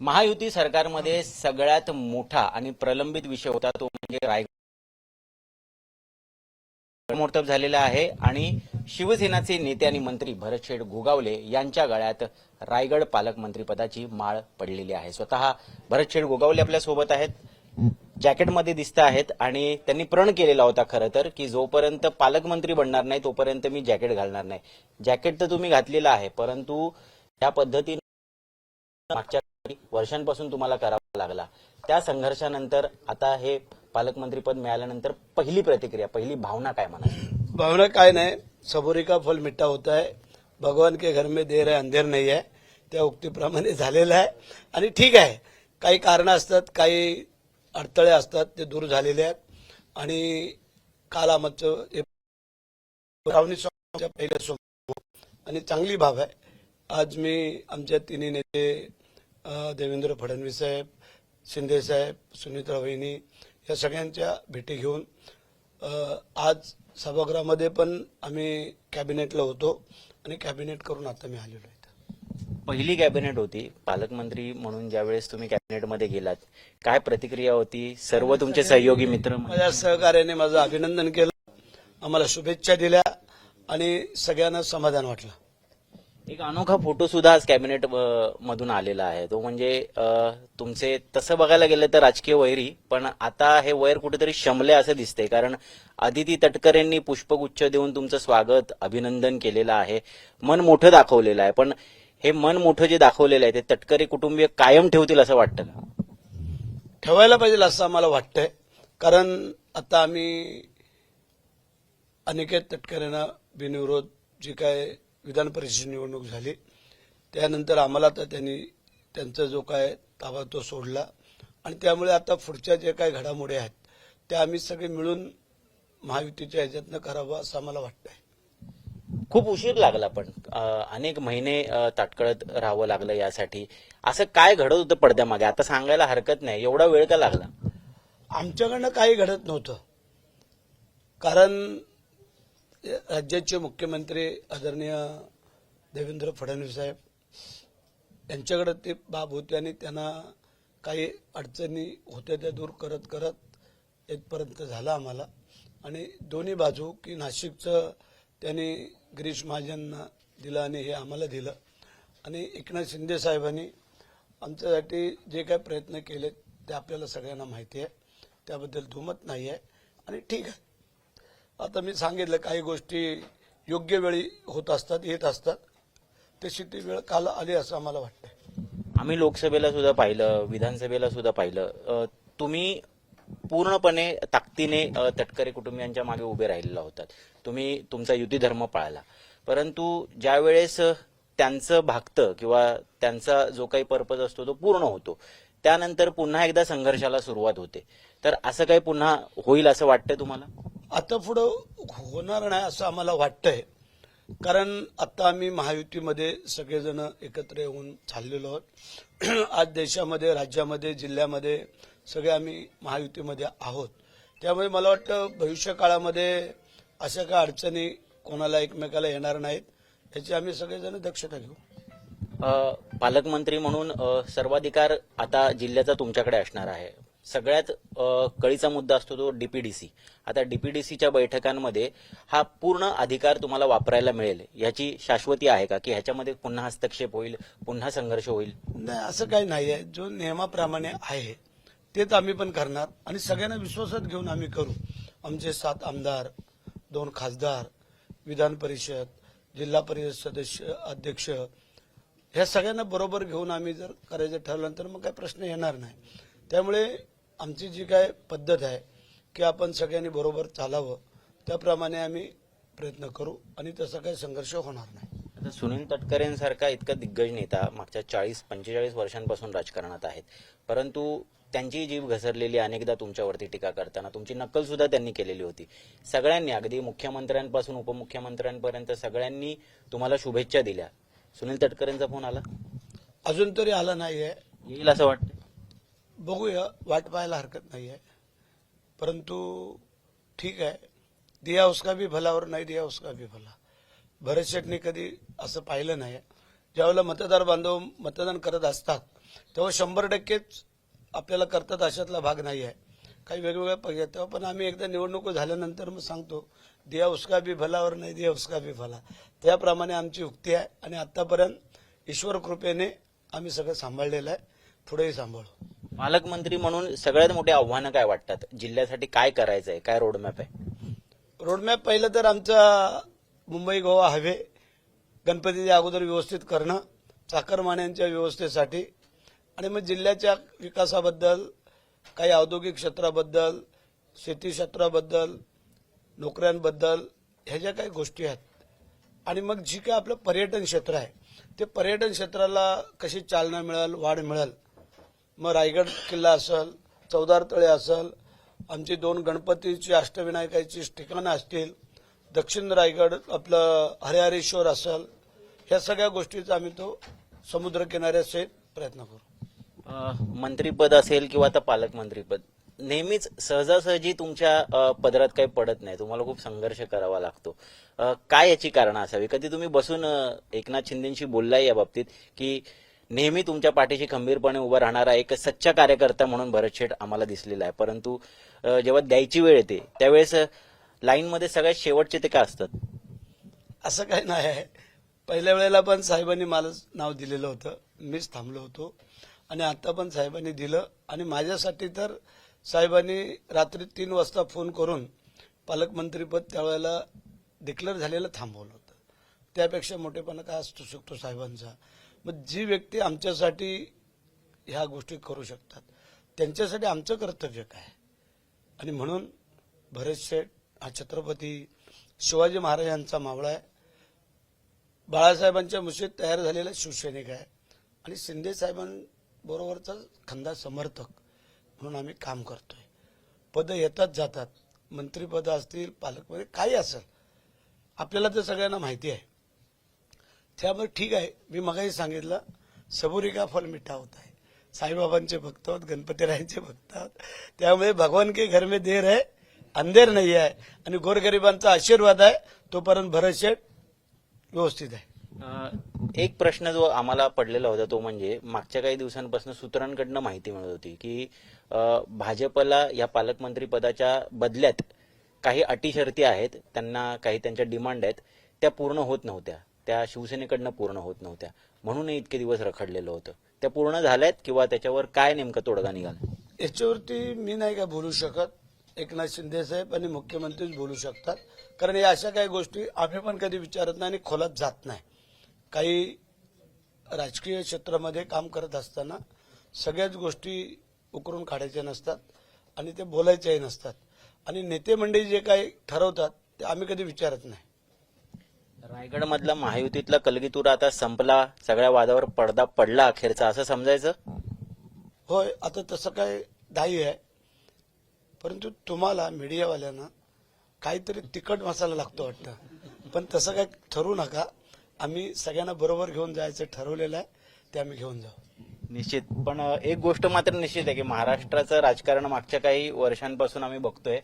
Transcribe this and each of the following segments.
महायुती सरकारमध्ये सगळ्यात मोठा आणि प्रलंबित विषय होता तो म्हणजे रायगड मोर्तब झालेला आहे आणि शिवसेनाचे नेते आणि मंत्री भरतशेठ गोगावले यांच्या गळ्यात रायगड पालकमंत्रीपदाची माळ पडलेली आहे। स्वतः भरतशेठ गोगावले आपल्या सोबत आहेत, जॅकेटमध्ये दिसत आहेत आणि त्यांनी प्रण केलेला होता खरं तर की जोपर्यंत पालकमंत्री बनणार नाही तोपर्यंत मी जॅकेट घालणार नाही। जॅकेट तर तुम्ही घातलेलं आहे, परंतु त्या पद्धतीने मागच्या वर्षांपासून तुम्हाला करावा लागला। त्या संघर्षानंतर आता हे पालकमंत्रीपद मिळाल्यानंतर पहिली प्रतिक्रिया, पहिली भावना काय म्हणाल? भावना काय नाही, सबुरी का फल मिठा होता है, भगवान के घर में देर है अंधेर नहीं है, त्या उक्तीप्रमाणे झालेलं आहे। आणि ठीक आहे, काही कारणं असतात, काही अडथळे असतात, ते दूर झालेले आहेत। आणि काल आमचं पहिल्या सोमवार आणि चांगली भाव आहे। आज मी आमच्या तिन्ही नेते देवेंद्र फडणवीस साहेब, शिंदे साहेब, सुनीता वहिनी या सगळ्यांच्या भेटी घेऊन आज सभागृहामध्ये पण आम्ही कॅबिनेटला होतो आणि कॅबिनेट करून आता मी आलेलो आहे। पहिली कॅबिनेट होती, पालकमंत्री म्हणून ज्यावेळेस तुम्ही कॅबिनेटमध्ये गेलात, काय प्रतिक्रिया होती? सर्व तुमचे सहयोगी मित्र माझ्या सहकार्याने माझं अभिनंदन केलं, आम्हाला शुभेच्छा दिल्या आणि सगळ्यांना समाधान वाटलं। एक अनोखा फोटो सुद्धा आज कॅबिनेट मधून आलेला आहे, तो म्हणजे तुमचे तसं बघायला गेलं तर राजकीय वैरी, पण आता हे वैर कुठेतरी शमले असं दिसतंय। कारण अदिती तटकरेंनी पुष्पगुच्छ देऊन तुमचं स्वागत, अभिनंदन केलेलं आहे, मन मोठं दाखवलेलं आहे। पण हे मन मोठं जे दाखवलेलं आहे ते तटकरे कुटुंबीय कायम ठेवतील असं वाटतं का? ठेवायला पाहिजे असं आम्हाला वाटतंय, कारण आता आम्ही अनिकेत तटकरेंना बिनविरोध जी काय विधान परिषद निवडणूक झाली त्यानंतर आम्हाला तर त्यांनी त्यांचा जो काय ताबा तो सोडला आणि त्यामुळे आता पुढच्या जे काही घडामोडी आहेत त्या आम्ही सगळे मिळून महायुतीच्या ह्याच्यातनं करावं असं आम्हाला वाटतंय। खूप उशीर लागला, पण अनेक महिने ताटकळत राहावं लागलं यासाठी। असं काय घडत होतं पडद्यामागे? आता सांगायला हरकत नाही, एवढा वेळ का लागला? आमच्याकडनं काही घडत नव्हतं, कारण राज्याचे मुख्यमंत्री आदरणीय देवेंद्र फडणवीस साहेब यांच्याकडे ते बाब होते आणि त्यांना काही अडचणी होत्या त्या दूर करत करत इथपर्यंत झालं आम्हाला। आणि दोन्ही बाजू की नाशिकचं त्यांनी गिरीश महाजनना दिलं आणि हे आम्हाला दिलं आणि एकनाथ शिंदे साहेबांनी आमच्यासाठी जे काही प्रयत्न केले ते आपल्याला सगळ्यांना माहिती आहे, त्याबद्दल दुमत नाही आहे। आणि ठीक आहे, आता मी सांगितलं काही गोष्टी योग्य वेळी होत असतात, येत असतात, तशी ती वेळ काल आली असं आम्हाला वाटतंय। आम्ही लोकसभेला सुद्धा पाहिलं, विधानसभेला सुद्धा पाहिलं, तुम्ही पूर्णपणे ताकदीने तटकरे कुटुंबियांच्या मागे उभे राहिलेला होतात, तुम्ही तुमचा युती धर्म पाळला। परंतु ज्यावेळेस त्यांचं भागतं किंवा त्यांचा जो काही पर्पज असतो तो पूर्ण होतो, त्यानंतर पुन्हा एकदा संघर्षाला सुरुवात होते। तर असं काही पुन्हा होईल असं वाटतंय तुम्हाला? आता पुढं होणार नाही असं आम्हाला वाटतंय, कारण आता आम्ही महायुतीमध्ये सगळेजण एकत्र येऊन चाललेलो आहोत। आज देशामध्ये, राज्यामध्ये, जिल्ह्यामध्ये सगळे आम्ही महायुतीमध्ये आहोत। त्यामुळे मला वाटतं भविष्य काळामध्ये अशा काही अडचणी कोणाला एकमेकाला येणार नाहीत, याची आम्ही सगळेजण दक्षता घेऊ। पालकमंत्री म्हणून सर्वाधिकार आता जिल्ह्याचा तुमच्याकडे असणार आहे। सगळ्यात कळीचा मुद्दा असतो तो डीपीडीसी। आता डीपीडीसीच्या बैठकांमध्ये हा पूर्ण अधिकार तुम्हाला वापरायला मिळेल, याची शाश्वती आहे का की ह्याच्यामध्ये पुन्हा हस्तक्षेप होईल, पुन्हा संघर्ष होईल? नाही, असं काही नाही आहे, जो नियमाप्रमाणे आहे तेच आम्ही पण करणार आणि सगळ्यांना विश्वासात घेऊन आम्ही करू। आमचे 7 आमदार, 2 खासदार, विधान परिषद, जिल्हा परिषद सदस्य, अध्यक्ष, ह्या सगळ्यांना बरोबर घेऊन आम्ही जर करायचं ठरलं तर मग काही प्रश्न येणार नाही। त्यामुळे आमची जी काय पद्धत आहे की आपण सगळ्यांनी बरोबर चालावं, त्याप्रमाणे आम्ही प्रयत्न करू आणि तसा काही संघर्ष होणार नाही। आता सुनील तटकरेंसारखा इतका दिग्गज नेता मागच्या 40-45 वर्षांपासून राजकारणात आहेत, परंतु त्यांची जीभ घसरलेली, अनेकदा तुमच्यावरती टीका करताना तुमची नक्कल सुद्धा त्यांनी केलेली होती। सगळ्यांनी, अगदी मुख्यमंत्र्यांपासून उपमुख्यमंत्र्यांपर्यंत सगळ्यांनी तुम्हाला शुभेच्छा दिल्या। सुनील तटकरेंचा फोन आला? अजून तरी आला नाहीये, येईल असं वाटतं? बघूया, वाट पाहायला हरकत नाही आहे, परंतु ठीक आहे, दिया उसका भी भला और नहीं दिया उसका भी भला। भरत शेठने कधी असं पाहिलं नाही ज्यावेळेला मतदार बांधव मतदान करत असतात तेव्हा 100%च आपल्याला करतात अशातला भाग नाही आहे. काही वेगवेगळ्या पक्ष तेव्हा पण आम्ही एकदा निवडणूक झाल्यानंतर मग सांगतो दिया उसका भी भला और नाही दिया उसका भी भला. त्याप्रमाणे आमची युक्ती आहे आणि आतापर्यंत ईश्वर कृपेने आम्ही सगळं सांभाळलेलं आहे. पुढेही सांभाळू. पालकमंत्री म्हणून सगळ्यात मोठी आव्हानं काय वाटतात? जिल्ह्यासाठी काय करायचंय? काय रोडमॅप आहे? रोडमॅप पहिलं तर आमचा मुंबई गोवा हायवे गणपतीच्या अगोदर व्यवस्थित करणं, चाकरमान्यांच्या व्यवस्थेसाठी आणि मग जिल्ह्याच्या विकासाबद्दल, काही औद्योगिक क्षेत्राबद्दल, शेती क्षेत्राबद्दल, नोकऱ्यांबद्दल ह्या ज्या काही गोष्टी आहेत आणि मग जी काय आपलं पर्यटन क्षेत्र आहे ते पर्यटन क्षेत्राला कशी चालना मिळेल, वाढ मिळेल. मग रायगड किल्ला असेल, चौदार तळे असेल, आमची 2 गणपतीची अष्टविनायकाची ठिकाणं असतील, दक्षिण रायगड आपलं हरिहरेश्वर असेल, ह्या सगळ्या गोष्टीचा आम्ही तो समुद्र किनाऱ्यासहित प्रयत्न करू. मंत्रीपद असेल किंवा आता पालकमंत्रीपद नेहमीच सहजासहजी तुमच्या पदरात काही पडत नाही. तुम्हाला खूप संघर्ष करावा लागतो. काय याची कारणं असावी? कधी तुम्ही बसून एकनाथ शिंदेशी बोललाय या बाबतीत की नेहमी तुमच्या पाठीशी खंबीरपणे उभा राहणारा एक सच्चा कार्यकर्ता म्हणून भरत शेठ आम्हाला दिसलेला आहे, परंतु जेव्हा द्यायची वेळ येते त्यावेळेस लाईनमध्ये सगळ्यात शेवटचे ते का असतात? असं काही नाही आहे. पहिल्या वेळेला पण साहेबांनी मला नाव दिलेलं होतं, मीच थांबलो होतो आणि आता पण साहेबांनी दिलं आणि माझ्यासाठी तर साहेबांनी रात्री 3 वाजता फोन करून पालकमंत्रीपद त्यावेळेला डिक्लेअर झालेलं थांबवलं होतं. त्यापेक्षा मोठेपणा काय असू शकतो साहेबांचा? मग जी व्यक्ती आमच्यासाठी ह्या गोष्टी करू शकतात त्यांच्यासाठी आमचं कर्तव्य काय? आणि म्हणून भरत शेठ हा छत्रपती शिवाजी महाराजांचा मावळा आहे, बाळासाहेबांच्या मुशीत तयार झालेला शिवसैनिक आहे आणि शिंदे साहेबांबरोबरचा खंदा समर्थक म्हणून आम्ही काम करतोय. पदं येतात जातात, मंत्रीपदं असतील, पालकपद काही असेल, आपल्याला तर सगळ्यांना माहिती आहे. त्यामुळे ठीक आहे, मी मगाही सांगितलं सबुरी का फल मिठा होता है. साईबाबांचे भक्त आहोत, गणपतीरायांचे भक्त आहोत, त्यामुळे भगवान के घर में देर है अंधेर नाही आहे आणि गोरगरिबांचा आशीर्वाद आहे तोपर्यंत भरत शेठ व्यवस्थित आहे. एक प्रश्न जो आम्हाला पडलेला होता तो म्हणजे मागच्या काही दिवसांपासून सूत्रांकडनं माहिती मिळत होती की भाजपला या पालकमंत्री पदाच्या बदल्यात काही अटी शर्ती आहेत, त्यांना काही त्यांच्या डिमांड आहेत, त्या पूर्ण होत नव्हत्या, त्या शिवसेनेकडनं पूर्ण होत नव्हत्या, म्हणून इतके दिवस रखडलेलं होतं. त्या पूर्ण झाल्यात किंवा त्याच्यावर काय नेमका तोडगा निघाला? याच्यावरती मी नाही का बोलू शकत. एकनाथ शिंदे साहेब आणि मुख्यमंत्रीच बोलू शकतात, कारण या अशा काही गोष्टी आम्ही पण कधी विचारत नाही आणि खोलात जात नाही. काही राजकीय क्षेत्रामध्ये काम करत असताना सगळ्याच गोष्टी उकरून काढायच्या नसतात आणि ते बोलायच्याही नसतात आणि नेते मंडळी जे काही ठरवतात ते आम्ही कधी विचारत नाही. रायगडमधला महायुतीतला कलगीतुरा आता संपला, सगळ्या वादावर पडदा पडला अखेरचा, असं समजायचं? होय, आता तसं काय दाई आहे, परंतु तुम्हाला मीडियावाल्यांना काहीतरी तिखट मसाला लागतो वाटतं, पण तसं काय ठरवू नका. आम्ही सगळ्यांना बरोबर घेऊन जायचं ठरवलेलं आहे, ते आम्ही घेऊन जाऊ. निश्चित. पण एक गोष्ट मात्र निश्चित आहे की महाराष्ट्राचं राजकारण मागच्या काही वर्षांपासून आम्ही बघतोय,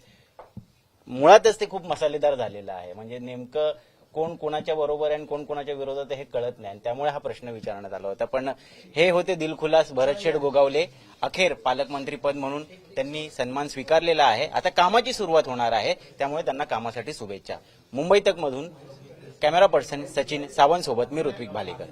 मुळातच ते खूप मसालेदार झालेलं आहे. म्हणजे नेमकं कोण कोणाच्या बरोबर आहे आणि कोण कोणाच्या विरोधात आहे हे कळत नाही, आणि त्यामुळे हा प्रश्न विचारण्यात आला होता. पण हे होते दिलखुलास भरत शेठ गोगावले. अखेर पालकमंत्रीपद म्हणून त्यांनी सन्मान स्वीकारलेला आहे. आता कामाची सुरुवात होणार आहे, त्यामुळे त्यांना कामासाठी शुभेच्छा. मुंबई तक मधून कॅमेरा पर्सन सचिन सावंत सोबत मी ऋत्विक भालेकर.